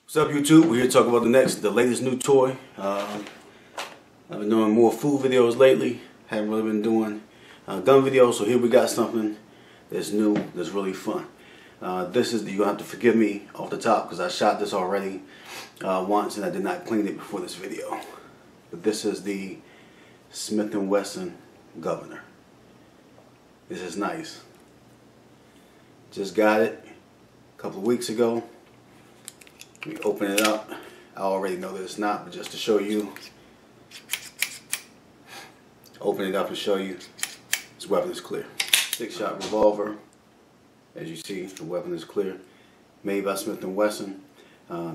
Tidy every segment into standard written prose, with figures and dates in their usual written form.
What's up, YouTube? We're here to talk about the latest new toy. I've been doing more food videos lately. Haven't really been doing gun videos, so here we got something that's new, that's really fun. This is, you'll have to forgive me off the top because I shot this already once and I did not clean it before this video. But this is the Smith Wesson Governor. This is nice. Just got it a couple of weeks ago. Let me open it up. I already know that it's not, but just to show you, open it up and show you this weapon is clear. 6-shot revolver. As you see, the weapon is clear. Made by Smith Wesson.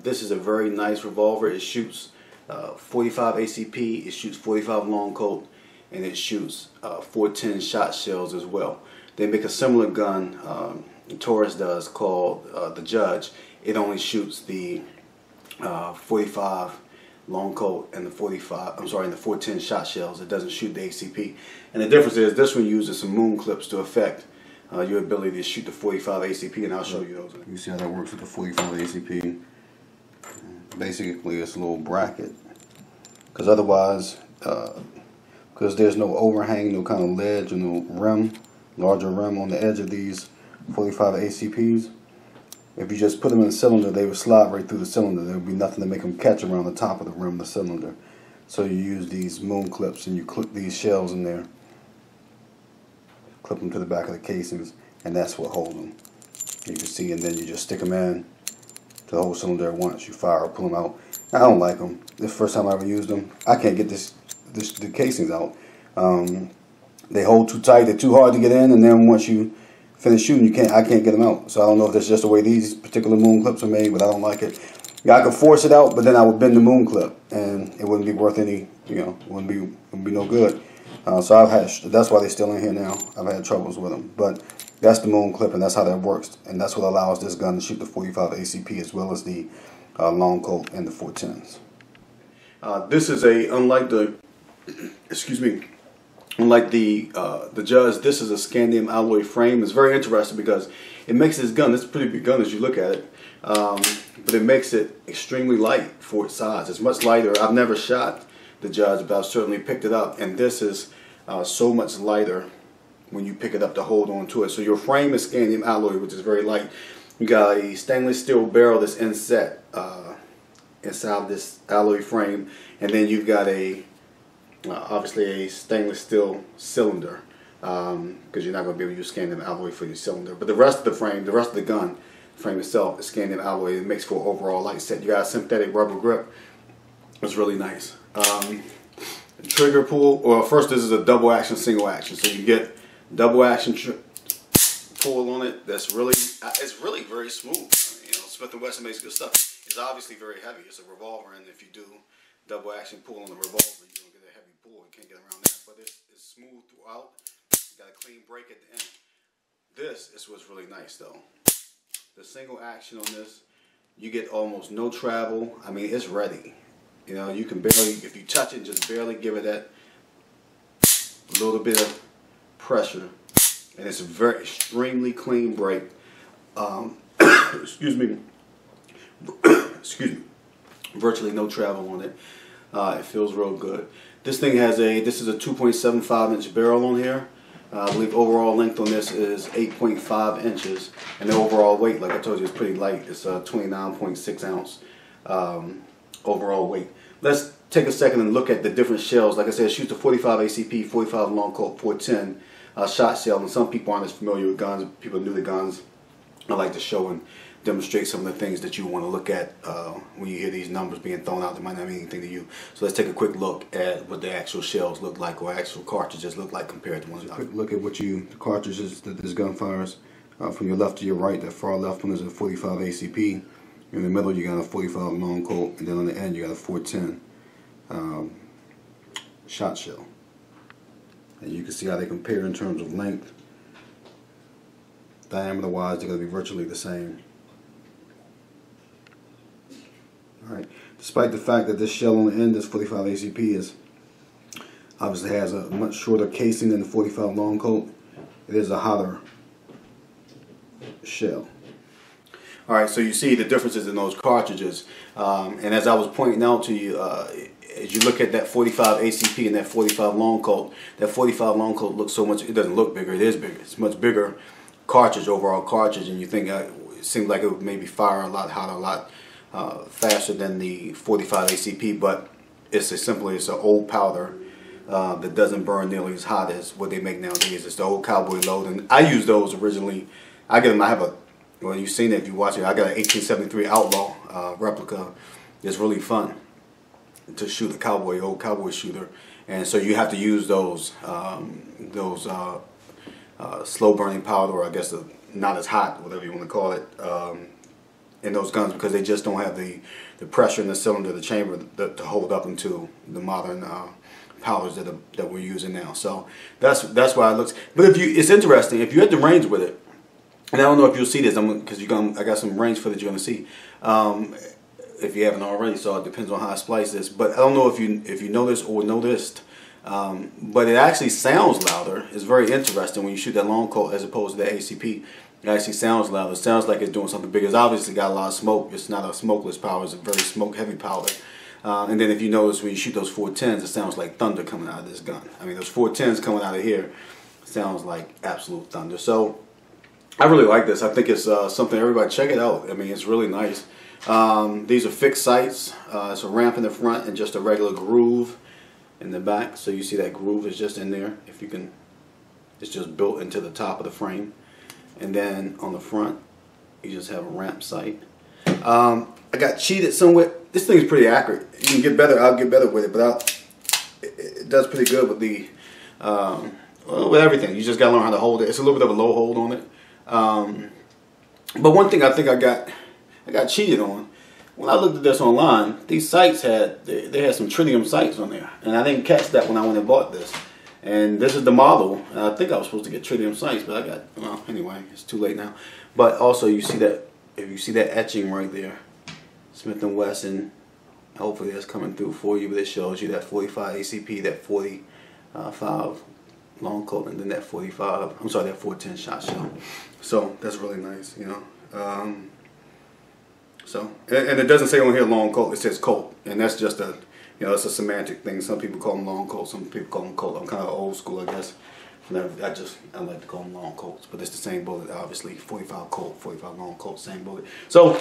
This is a very nice revolver. It shoots 45 ACP, it shoots 45 long Colt, and it shoots 410 shot shells as well. They make a similar gun, Taurus does, called the Judge. It only shoots the 45 long Colt and the 410 shot shells. It doesn't shoot the ACP. And the difference is this one uses some moon clips to affect your ability to shoot the 45 ACP, and I'll show you those. You see how that works with the 45 ACP. Basically, it's a little bracket. Because otherwise, because there's no overhang, no kind of ledge, or no rim, larger rim on the edge of these 45 ACPs. If you just put them in a cylinder, they would slide right through the cylinder. There would be nothing to make them catch around the top of the rim of the cylinder. So you use these moon clips and you clip these shells in there. Clip them to the back of the casings, and that's what holds them. You can see, and then you just stick them in to the whole cylinder at once. You fire or pull them out. I don't like them. This is the first time I ever used them. I can't get the casings out. They hold too tight. They're too hard to get in, and then once you finish shooting, I can't get them out. So I don't know if that's just the way these particular moon clips are made, but I don't like it. Yeah, I could force it out, but then I would bend the moon clip, and it wouldn't be worth any. It wouldn't be no good. So that's why they're still in here now. I've had troubles with them, but that's the moon clip, and that's how that works, and that's what allows this gun to shoot the 45 ACP as well as the long Colt and the 410s. This is unlike the Judge, this is a Scandium alloy frame. It's very interesting because it makes this gun, this is a pretty big gun as you look at it, but it makes it extremely light for its size. It's much lighter. I've never shot the Judge, but I've certainly picked it up, and this is so much lighter when you pick it up to hold on to it. So your frame is Scandium alloy, which is very light. You got a stainless steel barrel that's inset inside this alloy frame, and then you've got obviously a stainless steel cylinder, because you're not going to be able to use Scandium alloy for your cylinder. But the rest of the frame, the rest of the gun frame itself is Scandium alloy. It makes for an overall light set. You got a synthetic rubber grip. It's really nice. The trigger pull, well, first this is a double action, single action. So you get double action pull on it. That's really, it's really very smooth. Smith & Wesson makes good stuff. It's obviously very heavy. It's a revolver, and if you do double action pull on the revolver, you're going to get a heavy pull. You can't get around that. But it's smooth throughout. You got a clean break at the end. This is what's really nice, though. The single action on this, you get almost no travel. I mean, it's ready. You can barely, if you touch it, just barely give it that little bit of pressure, and it's a very extremely clean break. Excuse me. Virtually no travel on it. It feels real good. This thing has this is a 2.75 inch barrel on here. I believe overall length on this is 8.5 inches, and the overall weight, like I told you, is pretty light. It's a 29.6 ounce overall weight. Let's take a second and look at the different shells. Like I said, it shoots a 45 ACP, 45 long Colt, 410 shot shell. And some people aren't as familiar with guns. People new to guns, I like to show and demonstrate some of the things that you want to look at when you hear these numbers being thrown out that might not mean anything to you. So let's take a quick look at what the actual shells look like, or actual cartridges look like compared to ones. Quick look at the cartridges that this gun fires. From your left to your right, that far left one is a 45 ACP. In the middle, you got a 45 long Colt, and then on the end, you got a 410 shot shell. And you can see how they compare in terms of length. Diameter-wise, they're going to be virtually the same. Alright, despite the fact that this shell on the end, this 45 ACP, obviously has a much shorter casing than the 45 long Colt, it is a hotter shell. All right, so you see the differences in those cartridges, and as I was pointing out to you, as you look at that 45 ACP and that 45 Long Colt, that 45 Long Colt looks so much, it doesn't look bigger, it is bigger. It's much bigger cartridge, overall cartridge, and you think it seems like it would maybe fire a lot hotter, a lot faster than the 45 ACP, but it's an old powder that doesn't burn nearly as hot as what they make nowadays. It's the old cowboy load, and I used those originally. I have a, well, you've seen it if you watch it, I got an 1873 Outlaw replica. It's really fun to shoot a old cowboy shooter, and so you have to use those slow burning powder, or I guess not as hot, whatever you want to call it, in those guns, because they just don't have the pressure in the cylinder, the chamber, to hold up into the modern powders that we're using now. So that's why it looks. But it's interesting if you're at the range with it, and I don't know if you'll see this, because I got some range footage you're gonna see. If you haven't already, so it depends on how I splice this. But I don't know if you know this or noticed, but it actually sounds louder. It's very interesting when you shoot that Long Colt as opposed to the ACP. It actually sounds louder. It sounds like it's doing something big. It's obviously got a lot of smoke. It's not a smokeless powder. It's a very smoke-heavy powder. And then if you notice when you shoot those 410s, it sounds like thunder coming out of this gun. I mean, those 410s coming out of here sounds like absolute thunder. So I really like this. I think it's something, everybody check it out. I mean, it's really nice. These are fixed sights. It's a ramp in the front and just a regular groove in the back. So you see that groove is just in there. If you can, it's just built into the top of the frame. And then on the front, you just have a ramp sight. I got cheated somewhat. This thing's pretty accurate. You can get better. I'll get better with it, but it does pretty good with the with everything. You just gotta learn how to hold it. It's a little bit of a low hold on it. But one thing I think I got cheated on. When I looked at this online, these sights they had some Tritium Sights on there, and I didn't catch that when I went and bought this. And this is the model, and I think I was supposed to get Tritium Sights, but I got, well, anyway, it's too late now. But also, you see that, if you see that etching right there, Smith & Wesson, hopefully that's coming through for you, but it shows you that 45 ACP, that 45 Long Colt, and then that 410 shot shell. So that's really nice, you know. So, and it doesn't say on here Long Colt, it says Colt, and that's just a, you know, it's a semantic thing. Some people call them Long Colts, some people call them Colt. I'm kind of old school, I guess. I like to call them Long Colts, but it's the same bullet, obviously. 45 Colt, 45 Long Colt, same bullet. So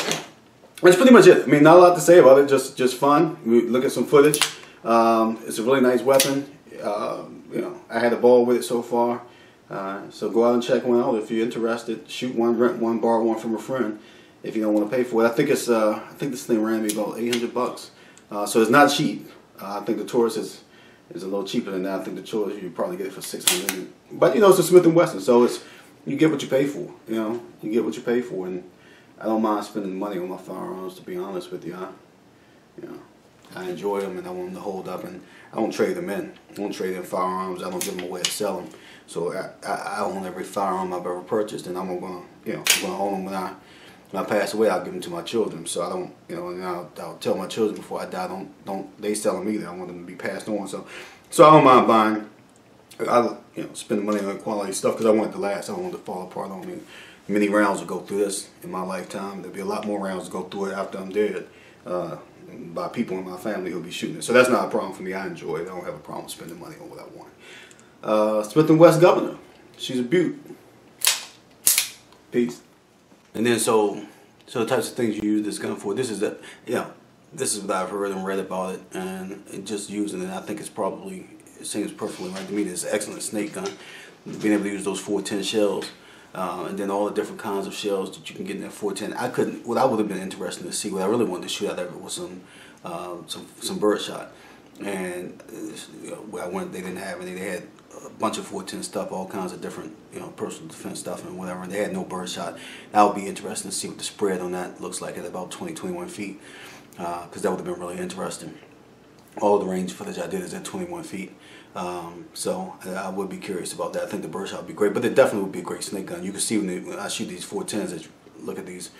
that's pretty much it. I mean, not a lot to say about it. Just fun. We look at some footage. It's a really nice weapon. You know, I had a ball with it so far. So go out and check one out if you're interested. Shoot one, rent one, borrow one from a friend if you don't want to pay for it. I think it's I think this thing ran me about $800. So it's not cheap. I think the Taurus is a little cheaper than that. I think the Taurus you probably get it for $600. But you know, it's a Smith & Wesson, so you get what you pay for. You know, you get what you pay for, and I don't mind spending money on my firearms. To be honest with you, I enjoy them, and I want them to hold up, and I don't trade them in. I don't trade in firearms. I don't give them away to sell them. So I own every firearm I've ever purchased, and I'm gonna own them when I pass away. I'll give them to my children. So I don't, you know, and I'll tell my children before I die, don't they sell them either. I want them to be passed on. So I don't mind buying. I spend money on quality stuff because I want it to last. I don't want it to fall apart on me. Many rounds will go through this in my lifetime. There'll be a lot more rounds to go through it after I'm dead. By people in my family who'll be shooting it. So that's not a problem for me. I enjoy it. I don't have a problem spending money on what I want. Smith & Wesson Governor. She's a beaut. Peace. And then so the types of things you use this gun for. This is what I've heard and read about it, and just using it, I think it seems perfectly right to me. It's an excellent snake gun. Being able to use those 410 shells. And then all the different kinds of shells that you can get in that 410. What I would have been interested to see, what I really wanted to shoot out of it was some birdshot. And where I went, they didn't have any. They had a bunch of 410 stuff, all kinds of different, personal defense stuff and whatever. And they had no birdshot. That would be interesting to see what the spread on that looks like at about 20, 21 feet, because that would have been really interesting. All the range footage I did is at 21 feet. So I would be curious about that. I think the birdshot would be great, but it definitely would be a great snake gun. You can see when I shoot these 410s, as you look at these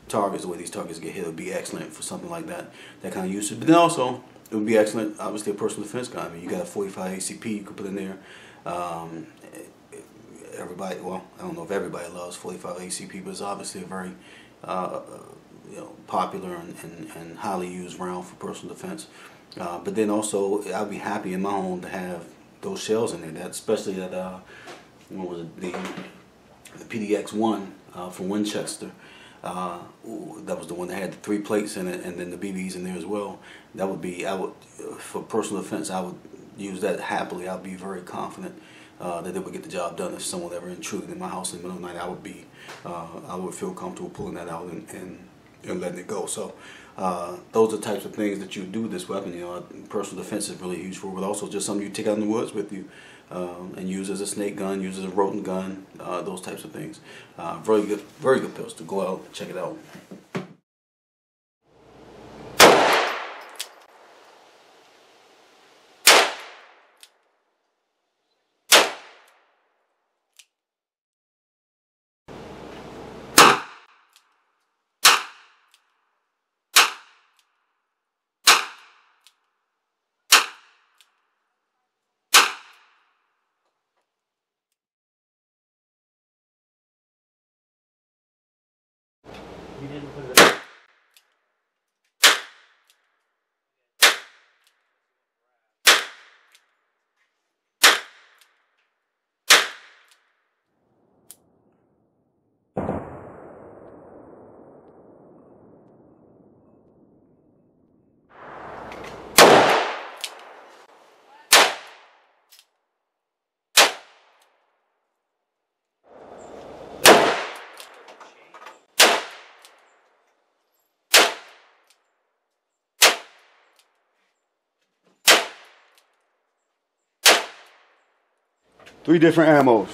targets, the way these targets get hit, it would be excellent for something like that kind of usage. But then also, it would be excellent, obviously, a personal defense gun. I mean, you got a 45 ACP you could put in there. Everybody, well, I don't know if everybody loves 45 ACP, but it's obviously a very popular and highly used round for personal defense. But then also, I'd be happy in my home to have those shells in there. That especially that what was it, the PDX-1 from Winchester. That was the one that had the 3 plates in it, and then the BBs in there as well. That would be, for personal defense, I would use that happily. I'd be very confident that they would get the job done. If someone ever intruded in my house in the middle of the night, I would feel comfortable pulling that out and letting it go. So those are the types of things that you do with this weapon. Personal defense is really huge for it, but also just something you take out in the woods with you and use as a snake gun, use as a rodent gun, those types of things. Very good pistol. Go out and check it out. You didn't put it up. Three different ammos.